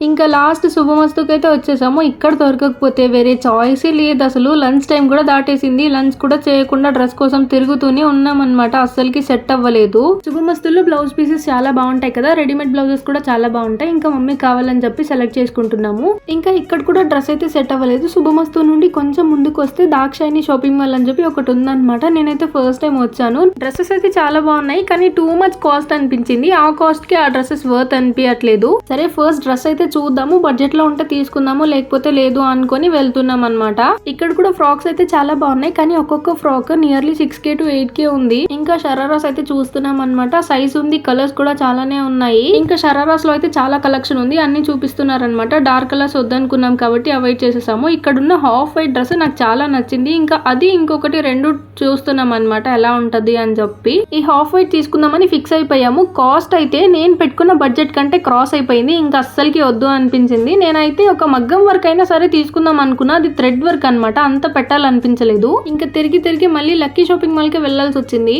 ఇంకా లాస్ట్ శుభమస్తుకి అయితే వచ్చేసాము. ఇక్కడ దొరకకపోతే వేరే చాయిసే లేదు అసలు. లంచ్ టైం కూడా దాటేసింది. లంచ్ కూడా చేయకుండా డ్రెస్ కోసం తిరుగుతూనే ఉన్నామన్నమాట. అస్సలకి సెట్ అవ్వలేదు. శుభమస్తుల్లో బ్లౌజ్ పీసెస్ చాలా బాగుంటాయి కదా, రెడీమేడ్ బ్లౌజెస్ కూడా చాలా బాగుంటాయి. ఇంకా మమ్మీ కావాలని చెప్పి సెలెక్ట్ చేసుకుంటున్నాము. ఇంకా ఇక్కడ కూడా డ్రెస్ అయితే సెట్ అవ్వలేదు. శుభమస్తు నుండి కొంచెం ముందుకు వస్తే దాక్షాయిని షాపింగ్ మాల్ అని చెప్పి ఒకటి ఉందన్నమాట. నేనైతే ఫస్ట్ టైం వచ్చాను. డ్రెస్సెస్ అయితే చాలా బాగున్నాయి, కానీ టూ మచ్ కాస్ట్ అనిపించింది. ఆ కాస్ట్ కి ఆ డ్రెస్సెస్ వర్త్ అనిపించట్లేదు. సరే ఫస్ట్ డ్రెస్ అయితే చూద్దాము, బడ్జెట్ లో ఉంటే తీసుకుందాము, లేకపోతే లేదు అనుకొని వెళ్తున్నాం అనమాట. ఇక్కడ కూడా ఫ్రాక్స్ అయితే చాలా బాగున్నాయి, కానీ ఒక్కొక్క frock nearly 6K to 8K ఉంది. ఇంకా షరారాస్ అయితే చూస్తున్నాం అనమాట. సైజ్ ఉంది, కలర్స్ కూడా చాలానే ఉన్నాయి. ఇంకా షరారాస్ లో అయితే చాలా కలెక్షన్ ఉంది, అన్ని చూపిస్తున్నారు అనమాట. డార్క్ కలర్స్ వద్దనుకున్నాం కాబట్టి అవాయిడ్ చేసేసాము. ఇక్కడ ఉన్న హాఫ్ వైట్ డ్రెస్ నాకు చాలా నచ్చింది. ఇంకా అది ఇంకొకటి రెండు చూస్తున్నాం అనమాట ఎలా ఉంటది అని చెప్పి. ఈ హాఫ్ వైట్ తీసుకుందామని ఫిక్స్ అయిపోయాము. కాస్ట్ అయితే నేను పెట్టుకున్న బడ్జెట్ కంటే క్రాస్ అయిపోయింది. ఇంకా అస్సలకి వద్దు అనిపించింది. నేనైతే ఒక మగ్గం వర్క్ అయినా సరే తీసుకుందాం అనుకున్నా, అది థ్రెడ్ వర్క్ అనమాట. అంత పెట్టాలనిపించలేదు. ఇంకా తిరిగి మళ్ళీ లక్కీ షాపింగ్ మాల్ కి వెళ్లాల్సి వచ్చింది.